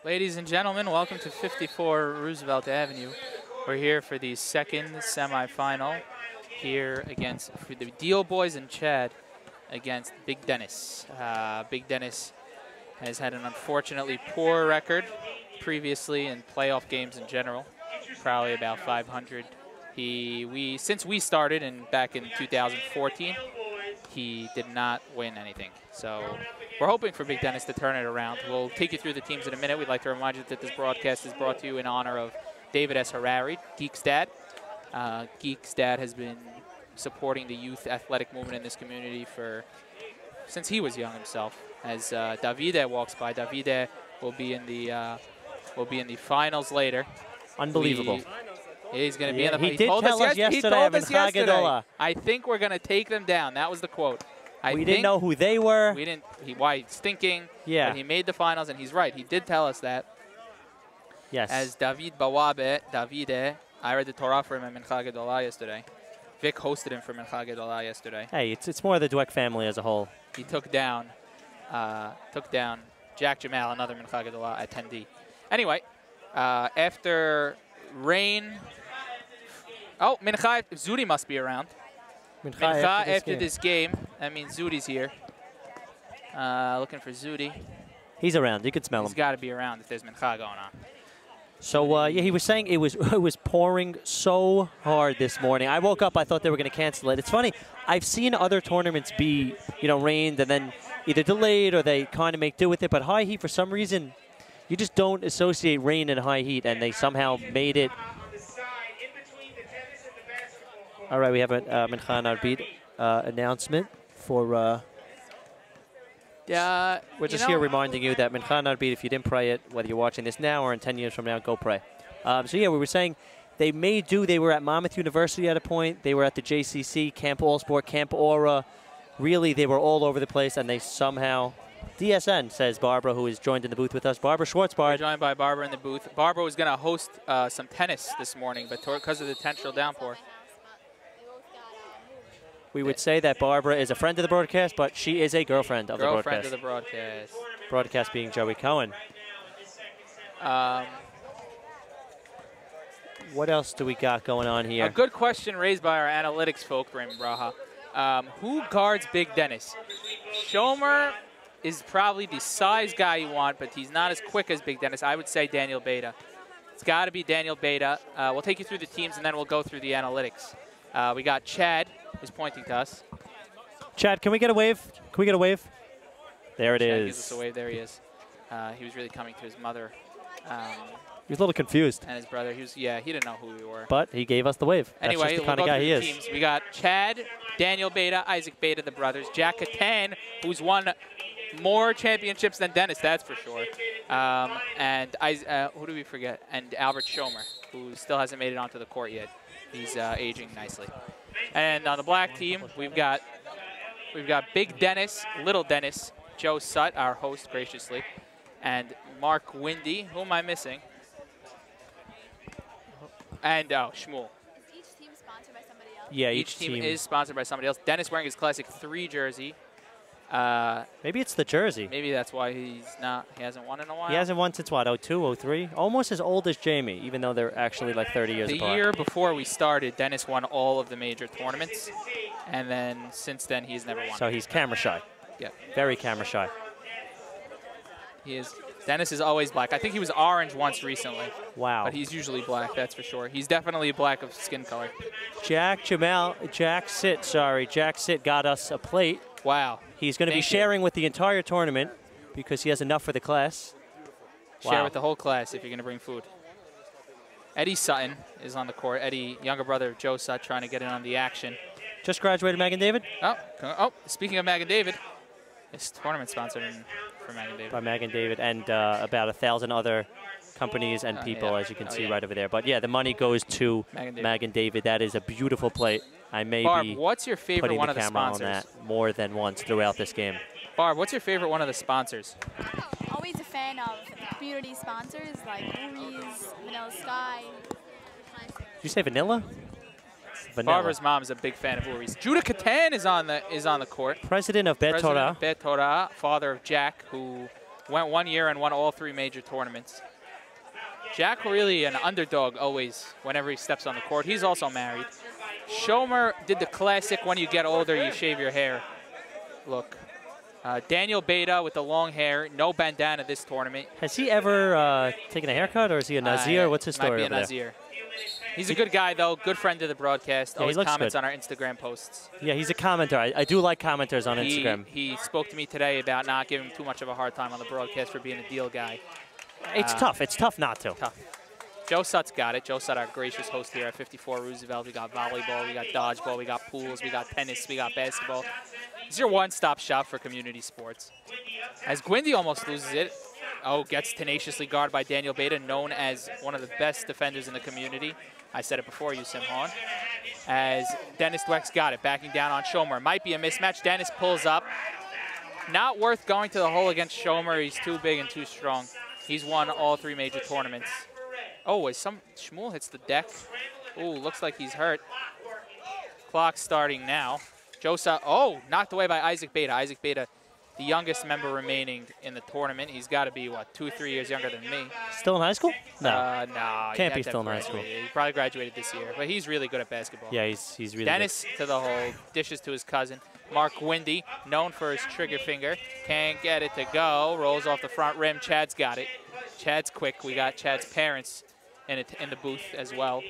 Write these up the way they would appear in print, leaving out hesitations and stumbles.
Ladies and gentlemen, welcome to 54 Roosevelt Avenue. We're here for the second semifinal here for the Deal Boys and Chad against Big Dennis. Big Dennis has had an unfortunately poor record previously in playoff games in general, probably about 500. Since we started back in 2014, he did not win anything. So we're hoping for Big Dennis to turn it around. We'll take you through the teams in a minute. We'd like to remind you that this broadcast is brought to you in honor of David S. Harari, Geek's dad. Geek's dad has been supporting the youth athletic movement in this community since he was young himself. As Davide walks by, Davide will be in the finals later. Unbelievable. He's going to be in the. He did tell us yesterday. I think we're going to take them down. That was the quote. We didn't know who they were. We didn't. Why stinking? Yeah. But he made the finals, and he's right. He did tell us that. Yes. As David Davide, I read the Torah for him at Mincha Gedolah yesterday. Vic hosted him for Mincha Gedolah yesterday. Hey, it's more the Dweck family as a whole. He took down Jack Jamal, another Mincha Gedolah attendee. Anyway, after rain. Oh, Mincha, Zudi must be around. Mincha after this game. That means Zudi's here. Looking for Zudi. He's around. You could smell him. He's got to be around if there's Mincha going on. So, yeah, he was saying it was pouring so hard this morning. I woke up, I thought they were going to cancel it. It's funny. I've seen other tournaments be, rained and then either delayed or they kind of make do with it. But high heat, for some reason, you just don't associate rain and high heat, and they somehow made it. All right, we have a Mincha Arbit announcement for. We're just here reminding you that Mincha Arbit, if you didn't pray it, whether you're watching this now or in 10 years from now, go pray. So yeah, we were saying they made do. They were at Monmouth University at a point. They were at the JCC, Camp All Sport, Camp Aura. Really, they were all over the place, and they somehow. DSN, says Barbara, who is joined in the booth with us. Barbara Schwartzbard. We're joined by Barbara in the booth. Barbara was going to host some tennis this morning, but because of the torrential downpour. We would say that Barbara is a friend of the broadcast, but she is a girlfriend of the broadcast. Girlfriend of the broadcast. Broadcast being Joey Cohen. What else do we got going on here? A good question raised by our analytics folk, Raymond Braha. Who guards Big Dennis? Schomer is probably the size guy you want, but he's not as quick as Big Dennis. I would say Daniel Beta. It's got to be Daniel Beta. We'll take you through the teams, and then we'll go through the analytics. We got Chad, who's pointing to us. Chad, can we get a wave? Can we get a wave? There it is. Gives us a wave. There he is. He was really coming to his mother. He was a little confused. And his brother. He didn't know who we were. But he gave us the wave. Anyway, that's just the kind of guy he is. Teams. We got Chad, Daniel Beta, Isaac Beta, the brothers. Jack Catan, who's won more championships than Dennis, that's for sure. And who do we forget? And Albert Schomer, who still hasn't made it onto the court yet. He's aging nicely. And on the black team, we've got Big Dennis, Little Dennis, Joe Sutt, our host graciously, and Mark Windy. Who am I missing? And Shmuel. Is each team sponsored by somebody else? Yeah, each team is sponsored by somebody else. Dennis wearing his Classic 3 jersey. Maybe it's the jersey. Maybe that's why he hasn't won in a while. He hasn't won since what, 02, 03? Almost as old as Jamie, even though they're actually like 30 years apart. The year before we started, Dennis won all of the major tournaments, and then since then he's never won. So he's camera shy. Yeah. Very camera shy. He is. Dennis is always black. I think he was orange once recently. Wow. But he's usually black, that's for sure. He's definitely black of skin color. Jack Sitt got us a plate. Wow. He's going to be sharing with the entire tournament because he has enough for the class. Share with the whole class if you're going to bring food. Eddie Sutton is on the court. Eddie, younger brother of Joe Sutt, trying to get in on the action. Just graduated Magen David? Oh, speaking of Magen David, this tournament sponsored for Magen David. By Magen David and about 1,000 other companies and people, as you can see right over there. But yeah, the money goes to Magen David. That is a beautiful plate. I may be what's your favorite putting one the of the camera on sponsors? that more than once throughout this game. Barb, what's your favorite one of the sponsors? Always a fan of beauty sponsors like Uri's, Vanilla Sky. Did you say vanilla? Vanilla. Barbara's mom is a big fan of Uri's. Judah Catan is on the court. President of Bet Torah. Bet Torah, father of Jack, who Went 1 year and won all 3 major tournaments. Jack really an underdog always whenever he steps on the court. He's also married. Schomer did the classic when you get older, you shave your hair look. Daniel Beta with the long hair, no bandana this tournament. Has he ever taken a haircut, or is he a Nazir? What's his story Might be a over there? Nazir. He's a good guy, though. Good friend of the broadcast. Yeah, Always he looks comments good on our Instagram posts. Yeah, he's a commenter. I do like commenters on Instagram. He spoke to me today about not giving him too much of a hard time on the broadcast for being a deal guy. It's tough. It's tough not to. Tough. Joe Sutt's got it. Joe Sutt, our gracious host here at 54 Roosevelt. We got volleyball, we got dodgeball, we got pools, we got tennis, we got basketball. It's your one-stop shop for community sports. As Gwindy almost loses it. Oh, gets tenaciously guarded by Daniel Beta, known as one of the best defenders in the community. I said it before you, Simon. As Dennis Dweck's got it, backing down on Schomer. Might be a mismatch. Dennis pulls up. Not worth going to the hole against Schomer. He's too big and too strong. He's won all 3 major tournaments. Oh, as Shmuel hits the deck. Ooh, looks like he's hurt. Clock starting now. Josa, knocked away by Isaac Beta. Isaac Beta, the youngest member remaining in the tournament. He's got to be, what, 2 or 3 years younger than me. Still in high school? No. No. Can't be still in high school. He probably graduated this year, but he's really good at basketball. Yeah, he's really Dennis to the hole, dishes to his cousin. Mark Gwindy, known for his trigger finger. Can't get it to go. Rolls off the front rim. Chad's got it. Chad's quick. We got Chad's parents in the booth as well.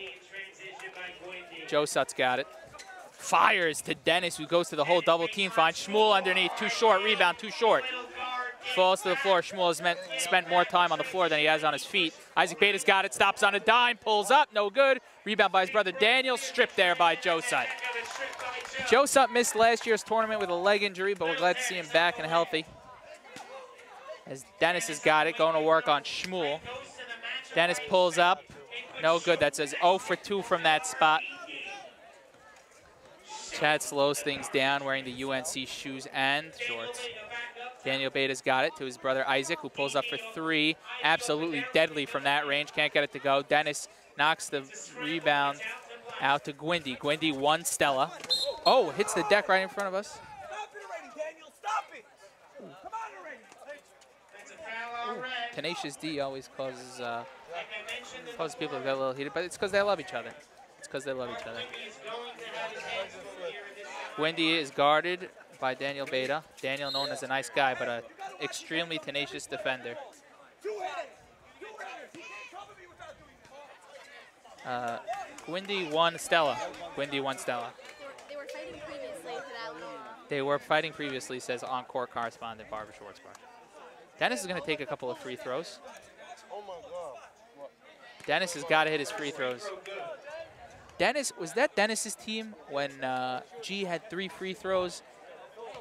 Joe Sutt's got it. Fires to Dennis, who goes to the hole. Double team finds Shmuel underneath. Too short. Rebound, too short. Falls to the floor. Shmuel has spent more time on the floor than he has on his feet. Isaac Beta's got it. Stops on a dime. Pulls up. No good. Rebound by his brother Daniel. Stripped there by Joe Sutt. Joe Sutt missed last year's tournament with a leg injury, but we're glad to see him back and healthy. As Dennis has got it. Going to work on Shmuel. Dennis pulls up. No good. That says 0 for 2 from that spot. Chad slows things down, wearing the UNC shoes and shorts. Daniel Beta's got it to his brother Isaac, who pulls up for 3. Absolutely deadly from that range. Can't get it to go. Dennis knocks the rebound out to Gwindy. Gwindy 1 Stella. Oh, hits the deck right in front of us. Ooh. Tenacious D always causes people to get a little heated, but it's because they love each other. It's because they love each other. Gwindy is guarded by Daniel Beta. Daniel, known as a nice guy, but an extremely tenacious defender. Gwindy 1 Stella. Gwindy 1 Stella. They were fighting previously to that one. They were fighting previously, says on-court correspondent Barbara Schwartzbar. Dennis is going to take a couple of free throws. Dennis has got to hit his free throws. Dennis, was that Dennis's team when G had 3 free throws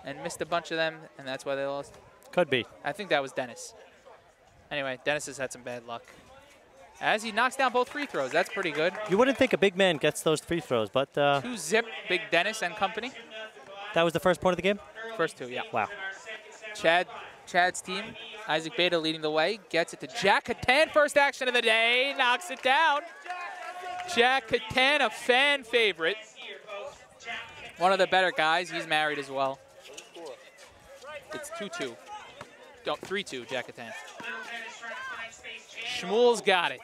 and missed a bunch of them, and that's why they lost? Could be. I think that was Dennis. Anyway, Dennis has had some bad luck. As he knocks down both free throws, that's pretty good. You wouldn't think a big man gets those free throws, but 2-zip, Big Dennis and company. That was the first point of the game? First 2, yeah. Wow. Chad's team, Isaac Beta leading the way, gets it to Jack Catan, first action of the day, knocks it down. Jack Catan, a fan favorite. One of the better guys, he's married as well. It's 2-2. 3-2, Jack Catan. Shmuel's got it.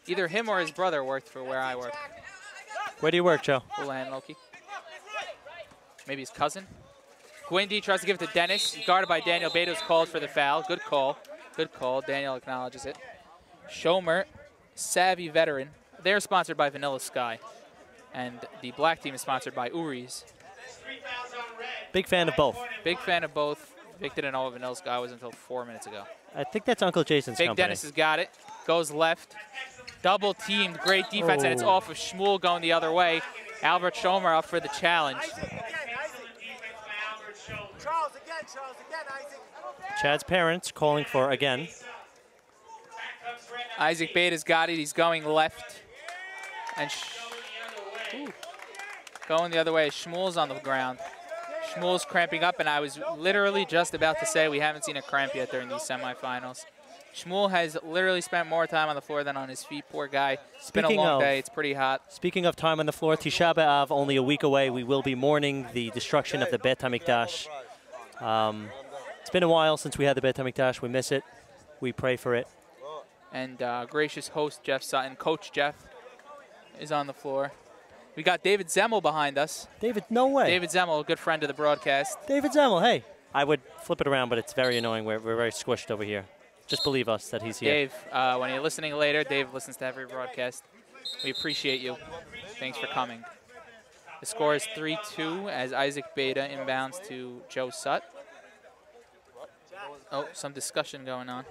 Either him or his brother worked for where I work. Where do you work, Joe? Houlihan Loki. Maybe his cousin. Gwindy tries to give it to Dennis. Guarded by Daniel Beta, who's called for the foul. Good call. Good call. Daniel acknowledges it. Schomer, savvy veteran. They're sponsored by Vanilla Sky. And the black team is sponsored by Uri's. Big fan of both. Big fan of both. Vic didn't know what Vanilla Sky was until 4 minutes ago. I think that's Uncle Jason's Big company. Dennis has got it. Goes left. Double teamed. Great defense, and it's off of Shmuel going the other way. Albert Schomer up for the challenge. Chad's parents calling for again. Isaac Beta's got it. He's going left. And going the other way. Shmuel's on the ground. Shmuel's cramping up, and I was literally just about to say we haven't seen a cramp yet during these semifinals. Shmuel has literally spent more time on the floor than on his feet. Poor guy. It's been a long day. It's pretty hot. Speaking of time on the floor, Tisha B'Av, only a week away. We will be mourning the destruction of the Beit HaMikdash. It's been a while since we had the Beit HaMikdash. We miss it. We pray for it. And gracious host Jeff Sutton, Coach Jeff, is on the floor. We got David Zemmel behind us. David, no way. David Zemmel, a good friend of the broadcast. David Zemmel, hey. I would flip it around, but it's very annoying. We're very squished over here. Just believe us that he's here. Dave, when you're listening later, Dave listens to every broadcast. We appreciate you. Thanks for coming. The score is 3-2 as Isaac Beta inbounds to Joe Sutt. Oh, some discussion going on.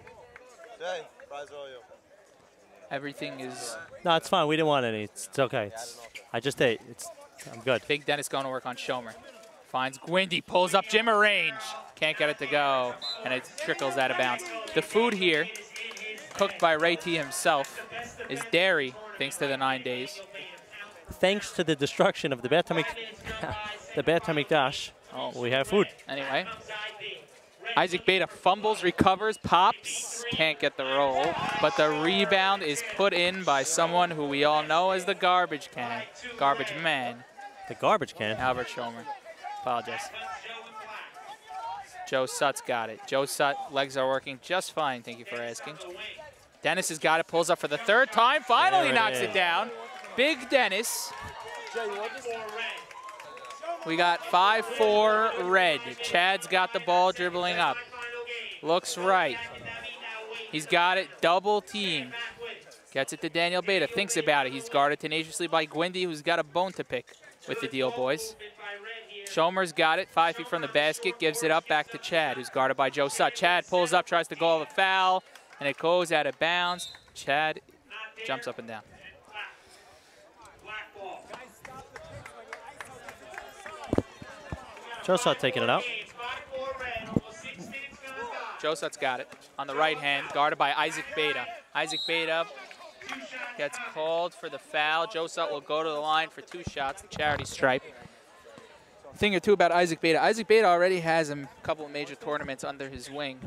Everything is... No, it's fine. We didn't want any. It's okay. I just ate. I'm good. Big Dennis going to work on Schomer. Finds Gwindy, pulls up Jimmer range. Can't get it to go, and it trickles out of bounds. The food here, cooked by Ray T himself, is dairy, thanks to the 9 days. Thanks to the destruction of the Beit HaMikdash, we have food. Anyway, Isaac Beta fumbles, recovers, pops, can't get the roll, but the rebound is put in by someone who we all know as the garbage man. The garbage can? Albert Schomer. Apologize. Joe Sutt's got it. Joe Sutt, legs are working just fine, thank you for asking. Dennis has got it, pulls up for the 3rd time, finally knocks it down. Big Dennis. We got 5-4 red. Chad's got the ball dribbling up. Looks right. He's got it, double team. Gets it to Daniel Beta, thinks about it. He's guarded tenaciously by Gwindy, who's got a bone to pick with the deal, boys. Schomer's got it, 5 feet from the basket, gives it up back to Chad, who's guarded by Joe Sutt. Chad pulls up, tries to call the foul, and it goes out of bounds. Chad jumps up and down. Joe Sutt taking it out. Joe Sutt's got it on the right hand, guarded by Isaac Beta. Isaac Beta gets called for the foul. Joe Sutt will go to the line for 2 shots, the charity stripe. Thing or two about Isaac Beta. Isaac Beta already has a couple of major tournaments under his wing,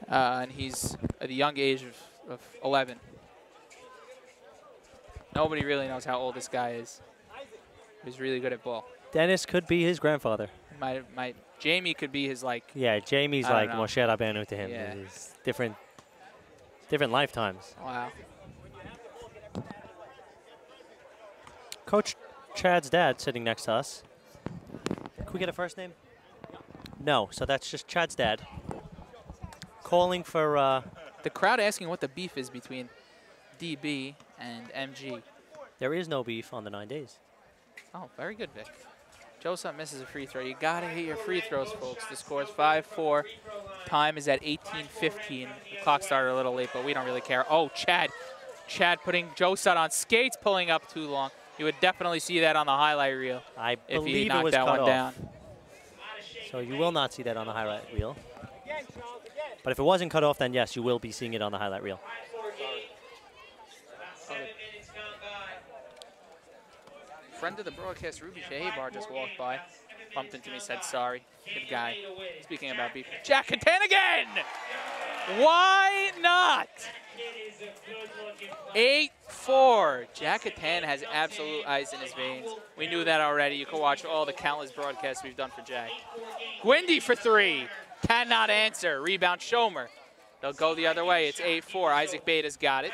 and he's at the young age of 11. Nobody really knows how old this guy is. He's really good at ball. Dennis could be his grandfather. Jamie could be his, like... Yeah, Jamie's like Moshe Rabbeinu to him. Yeah. It's different lifetimes. Wow. Coach Chad's dad sitting next to us. Can we get a first name? No, so that's just Chad's dad. Calling for... The crowd asking what the beef is between DB and MG. There is no beef on the 9 days. Oh, very good, Vic. Joe Sutt misses a free throw. You got to hit your free throws, folks. The score is 5-4. Time is at 18:15. The clock started a little late, but we don't really care. Oh, Chad. Chad putting Joe Sutt on skates, pulling up too long. You would definitely see that on the highlight reel. I if believe he knocked it was that cut one off. down. So you will not see that on the highlight reel. But if it wasn't cut off, then yes, you will be seeing it on the highlight reel. Friend of the broadcast, Ruby Shahibar, just walked by, bumped into me, said sorry. Good guy. Speaking about beef. Jack Catan again! Why not? 8-4. Jack Catan has absolute ice in his veins. We knew that already. You can watch all the countless broadcasts we've done for Jack. Gwindy for 3. Cannot answer. Rebound Schomer. They'll go the other way. It's 8-4. Isaac Beta's got it.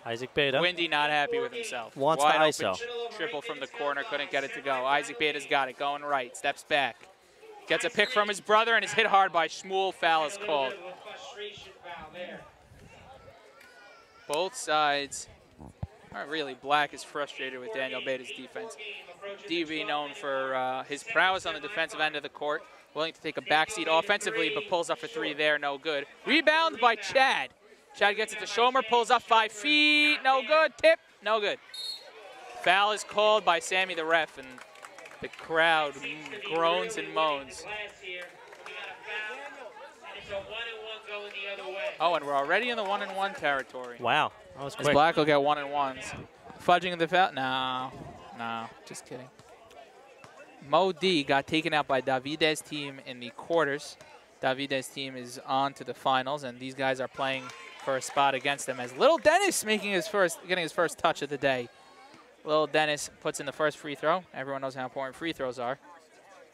Isaac Beta. Windy not happy with himself. Wants Wide to ISO. Open triple from the corner, couldn't get it to go. Isaac Beta's got it, going right, steps back. Gets a pick from his brother and is hit hard by Shmuel. Foul is called. Both sides aren't really. Black is frustrated with Daniel Beta's defense. DB known for his prowess on the defensive end of the court. Willing to take a backseat offensively, but pulls up for 3 there, no good. Rebound by Chad. Chad gets it to Schomer, pulls up 5 feet, no good. Tip, no good. Foul is called by Sammy the ref, and the crowd groans and moans. Oh, and we're already in the 1-and-1 territory. Wow, that was quick. As Black will get 1-and-1s. Fudging the foul? No, just kidding. Mo D got taken out by Davide's team in the quarters. Davide's team is on to the finals, and these guys are playing for a spot against them as Little Dennis getting his first touch of the day. Little Dennis puts in the first free throw. Everyone knows how important free throws are.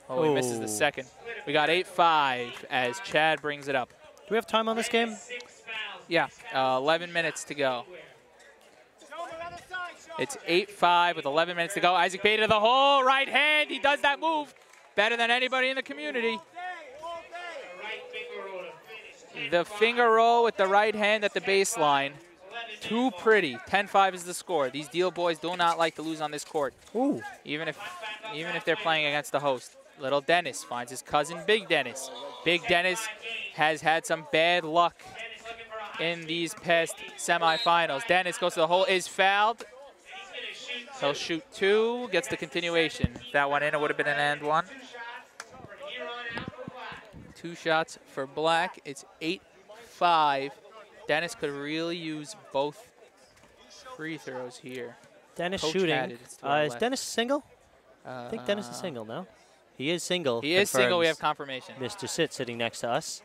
Oh, he misses the second. We got 8-5 as Chad brings it up. Do we have time on this game? Yeah, 11 minutes to go. It's 8-5 with 11 minutes to go. Isaac Beta to the hole, right hand. He does that move better than anybody in the community. The finger roll with the right hand at the baseline. Too pretty. 10-5 is the score. These Deal boys do not like to lose on this court. Ooh. Even if they're playing against the host. Little Dennis finds his cousin, Big Dennis. Big Dennis has had some bad luck in these past semifinals. Dennis goes to the hole, is fouled. He'll shoot 2, gets the continuation. If that went in, it would have been an and 1. 2 shots for Black. It's 8-5. Dennis could really use both free throws here. Dennis Coach shooting. had it. It's to Is our left. Dennis single? I think Dennis is single, no? He is single. He is single. We have confirms confirmation. Mr. Sit sitting next to us.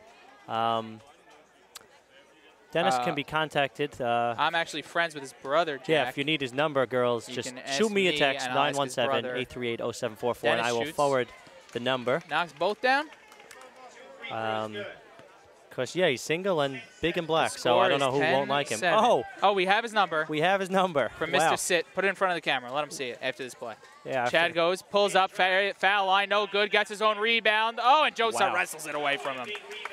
Dennis can be contacted. I'm actually friends with his brother, Jack. Yeah, if you need his number, girls, You just can ask shoot me a me text, and I'll ask his brother. 917-838-0744, and Dennis I will shoots. forward the number. Knocks both down. Because, yeah, he's single and big and black, The so I score don't know is who won't like him. 10-7. Oh, we have his number We have his number. from Wow. Mr. Sit. Put it in front of the camera. Let him see it after this play. Yeah, Chad goes, pulls up, foul line, no good, gets his own rebound. Oh, and Joseph Wow. wrestles it away from him.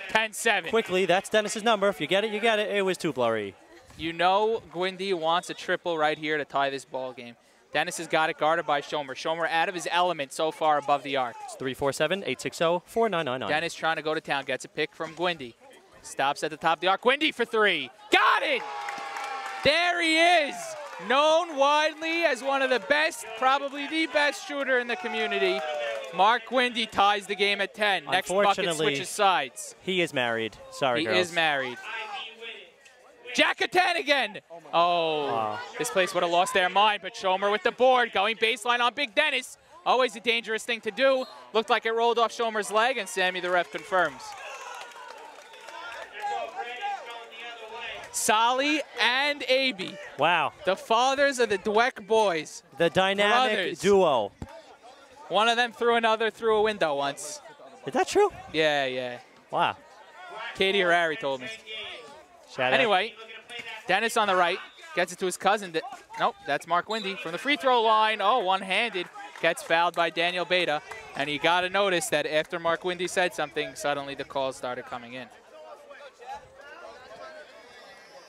10-7. Quickly, that's Dennis's number. If you get it, you get it. It was too blurry. You know Gwindy wants a triple right here to tie this ball game. Dennis has got it guarded by Schomer. Schomer out of his element so far above the arc. It's 347-860-4999. Dennis trying to go to town, gets a pick from Gwindy. Stops at the top of the arc. Gwindy for 3. Got it! There he is! Known widely as one of the best, probably the best shooter in the community. Mark Gwindy ties the game at 10. Next bucket Unfortunately, switches sides. He is married. Sorry, He girls. is married. Jack at 10 again. Oh, this place would have lost their mind, but Schomer with the board, going baseline on Big Dennis. Always a dangerous thing to do. Looked like it rolled off Schomer's leg, and Sammy, the ref, confirms. Solly and Aby, Wow. the fathers of the Dweck boys. The dynamic Brothers. duo. One of them threw another through a window once. Is that true? Yeah, yeah. Wow. Katie Harari told me. Shout out. Anyway, Dennis on the right, gets it to his cousin. Nope, that's Mark Gwindy from the free throw line. Oh, one-handed, gets fouled by Daniel Beta. And you got to notice that after Mark Gwindy said something, suddenly the calls started coming in.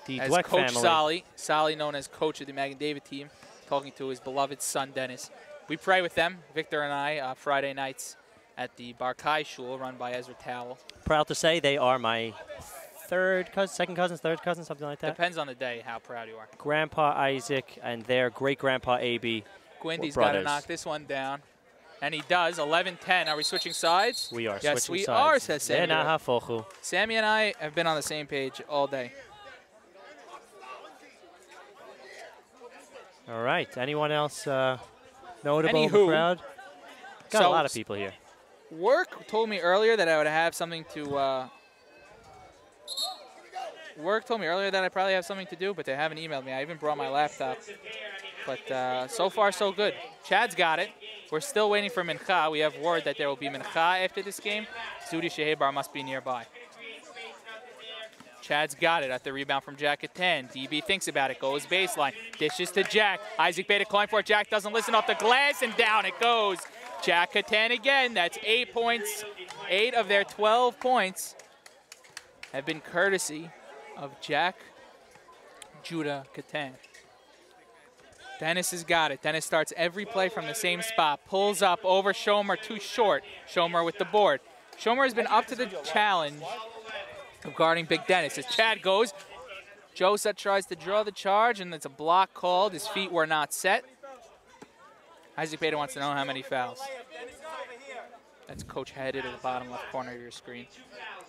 The As Dweck Coach family. Solly known as coach of the Mag and David team, talking to his beloved son, Dennis. We pray with them, Victor and I, Friday nights at the Barkai Shul, run by Ezra Towell. Proud to say they are my third cousin, second cousins, third cousin, something like that. Depends on the day how proud you are. Grandpa Isaac and their great-grandpa AB. Gwindy's We're got to brothers. knock this one down. And he does, 11-10. Are we switching sides? We are yes, switching we sides. are, says Sammy. Lenaha Fochu. Sammy and I have been on the same page all day. All right. Anyone else notable in the Anywho, crowd? Got a so lot of people here. Work told me earlier that I would have something to. Work told me earlier that I probably have something to do, but they haven't emailed me. I even brought my laptop. But so far, so good. Chad's got it. We're still waiting for Mincha. We have word that there will be Mincha after this game. Zudi Shehebar must be nearby. Chad's got it at the rebound from Jack at 10. DB thinks about it, goes baseline, dishes to Jack. Isaac Beta calling for it. Jack doesn't listen off the glass, and down it goes. Jack at 10 again. That's 8 points. 8 of their 12 points have been courtesy of Jack Judah Katan. Dennis has got it. Dennis starts every play from the same spot. Pulls up over Schomer, too short. Schomer with the board. Schomer has been up to the challenge of guarding Big Dennis. As Chad goes, Joseph tries to draw the charge, and it's a block called. His feet were not set. Isaac Beta wants to know how many fouls. That's Coach headed at the bottom left corner of your screen.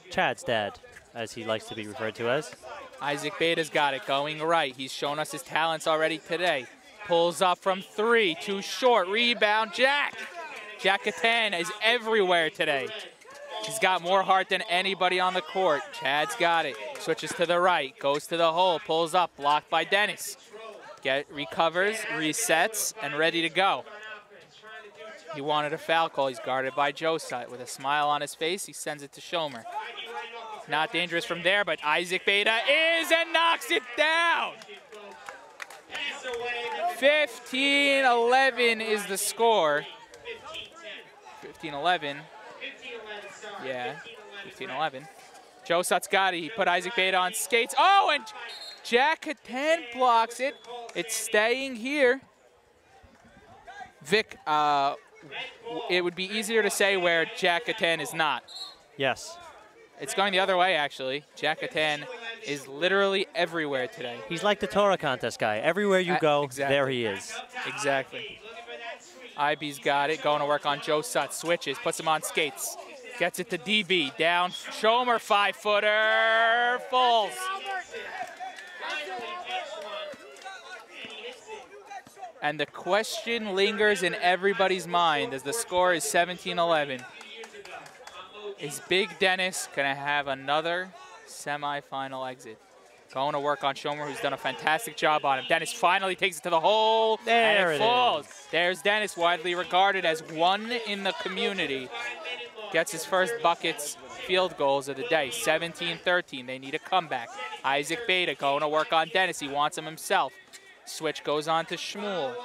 Chad's dad, as he likes to be referred to as. Isaac Beta's got it going right. He's shown us his talents already today. Pulls up from 3, too short. Rebound, Jack. Jack Katan is everywhere today. He's got more heart than anybody on the court. Chad's got it. Switches to the right, goes to the hole, pulls up, blocked by Dennis. Recovers, resets, and ready to go. He wanted a foul call. He's guarded by Josut. With a smile on his face, he sends it to Schomer. Not dangerous from there, but Isaac Beta is and knocks it down. 15-11 is the score. 15-11. Yeah, 15-11. Josut's got it. He put Isaac Beta on skates. Oh, and Jack Catan blocks it. It's staying here. Vic, it would be easier to say where Jack Catan is not. Yes. It's going the other way, actually. Jack Catan is literally everywhere today. He's like the Torah contest guy. Everywhere you go, exactly. there he is. Exactly. IB's got it. Going to work on Josut. Switches. Puts him on skates. Gets it to DB. Down. Schomer. 5-footer. Falls. And the question lingers in everybody's mind as the score is 17-11. Is Big Dennis going to have another semifinal exit? Going to work on Schomer, who's done a fantastic job on him. Dennis finally takes it to the hole, and it falls. There's Dennis, widely regarded as one in the community. Gets his first buckets, field goals of the day. 17-13, they need a comeback. Isaac Beta going to work on Dennis. He wants him himself. Switch goes on to Shmuel.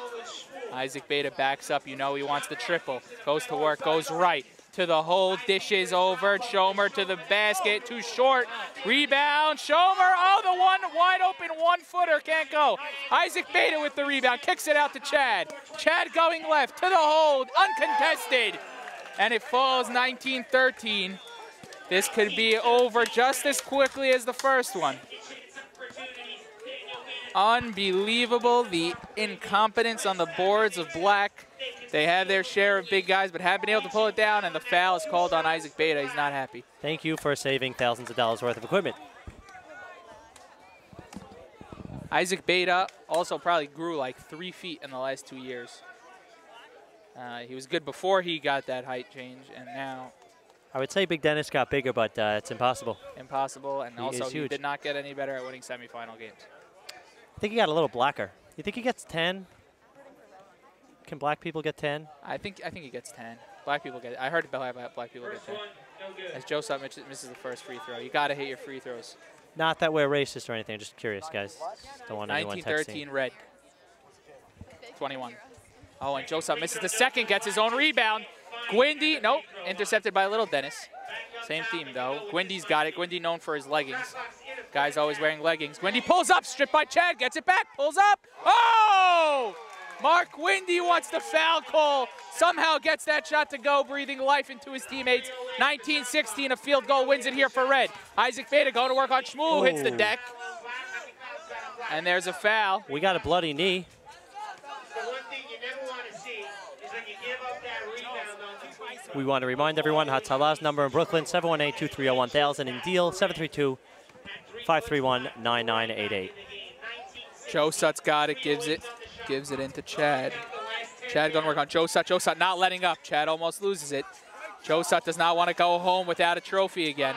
Isaac Beta backs up. You know he wants the triple. Goes to work, goes right. To the hole, dishes over. Schomer to the basket, too short. Rebound, Schomer, oh, the one wide open 1-footer, can't go. Isaac Beta with the rebound, kicks it out to Chad. Chad going left, to the hole, uncontested. And it falls 19-13. This could be over just as quickly as the first one. Unbelievable, the incompetence on the boards of Black. They have their share of big guys, but have been able to pull it down, and the foul is called on Isaac Beta. He's not happy. Thank you for saving thousands of dollars worth of equipment. Isaac Beta also probably grew like 3 feet in the last 2 years. He was good before he got that height change, and now... I would say Big Dennis got bigger, but it's impossible. Impossible, and also he did not get any better at winning semifinal games. I think he got a little blacker. You think he gets 10? Can black people get 10? I think he gets 10. Black people get it. I heard about black people get 10. As Josut misses the first free throw. You got to hit your free throws. Not that we're racist or anything. I'm just curious, guys. Don't want anyone texting. 19-13 red. 21. Oh, and Josut misses the second, gets his own rebound. Gwindy, nope, intercepted by Little Dennis. Same team, though. Gwindy's got it. Gwindy known for his leggings. Guy's always wearing leggings. Gwindy pulls up, stripped by Chad, gets it back, pulls up. Oh! Mark Gwindy wants the foul call. Somehow gets that shot to go, breathing life into his teammates. 19-16, a field goal wins it here for red. Isaac Beta going to work on Shmuel, hits the deck. And there's a foul. We got a bloody knee. We want to remind everyone, Hatsalah's number in Brooklyn, 718-230-1000, in Deal, 732-531-9988. Josut's got it, gives it into Chad. Chad going to work on Josut. Josut not letting up. Chad almost loses it. Josut does not want to go home without a trophy again.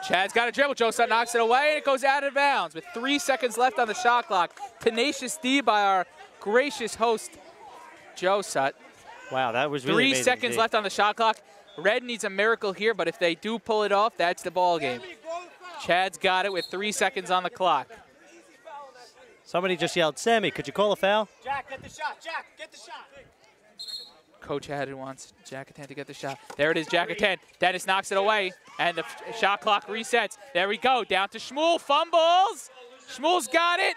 Chad's got a dribble. Josut knocks it away, and it goes out of bounds with 3 seconds left on the shot clock. Tenacious D by our gracious host, Josut. Wow, that was really amazing. 3 seconds left on the shot clock. Red needs a miracle here, but if they do pull it off, that's the ball game. Chad's got it with 3 seconds on the clock. Somebody just yelled, Sammy, could you call a foul? Jack, get the shot. Jack, get the shot. Coach Haddon wants Jack Catan to get the shot. There it is, Jack Catan. Dennis knocks it away, and the shot clock resets. There we go, down to Shmuel, fumbles. Shmuel's got it.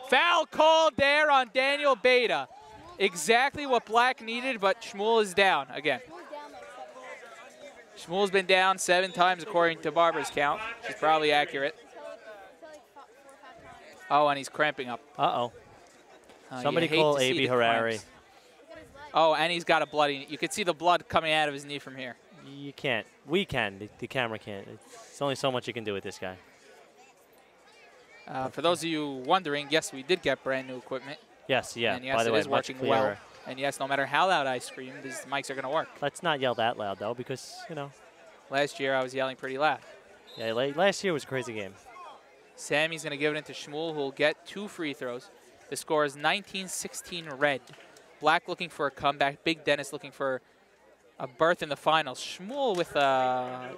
Foul called there on Daniel Beta. Exactly what Black needed, but Shmuel is down again. Shmuel's been down 7 times according to Barbara's count. She's probably accurate. Oh, and he's cramping up. Uh-oh. Somebody call A.B. Harari. Oh, and he's got a bloody, you can see the blood coming out of his knee from here. You can't. We can. The camera can't. It's only so much you can do with this guy. For those of you wondering, yes, we did get brand new equipment. Yes, yeah. And yes, by the way, it is much working clearer. well. And yes, no matter how loud I scream, these mics are going to work. Let's not yell that loud, though, because, you know. Last year, I was yelling pretty loud. Yeah, last year was a crazy game. Sammy's going to give it into Shmuel, who will get 2 free throws. The score is 19-16 red. Black looking for a comeback. Big Dennis looking for a berth in the finals. Shmuel with a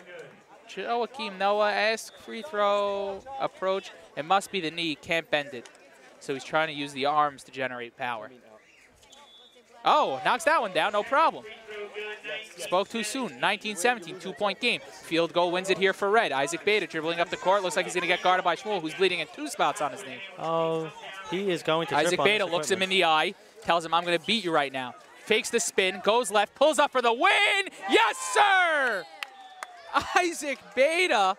Joakim Noah-esque free throw approach. It must be the knee. Can't bend it. So he's trying to use the arms to generate power. Oh, knocks that one down. No problem. Spoke too soon. 19-17, 2-point game. Field goal wins it here for Red. Isaac Beta dribbling up the court. Looks like he's going to get guarded by Shmuel, who's bleeding in 2 spots on his knee. Oh, he is going to trip Isaac on Beta this looks him in equipment. the eye, tells him, I'm going to beat you right now. Fakes the spin, goes left, pulls up for the win. Yes, sir! Isaac Beta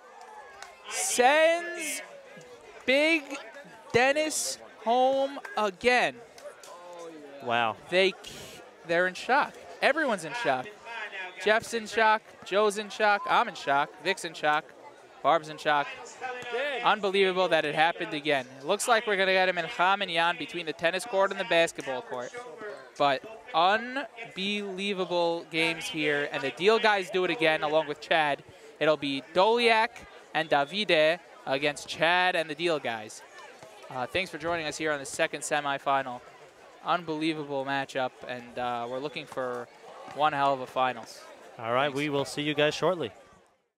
sends Big Dennis home again. Wow. They're in shock. Everyone's in shock. Jeff's in shock. Joe's in shock. I'm in shock. Vic's in shock. Barb's in shock. Unbelievable that it happened again. It looks like we're going to get him in Chaminyan between the tennis court and the basketball court. But unbelievable games here. And the Deal guys do it again along with Chad. It'll be Doliak and Davide against Chad and the Deal guys. Thanks for joining us here on the second semifinal. Unbelievable matchup, and we're looking for one hell of a finals. All right, Thanks. we will see you guys shortly.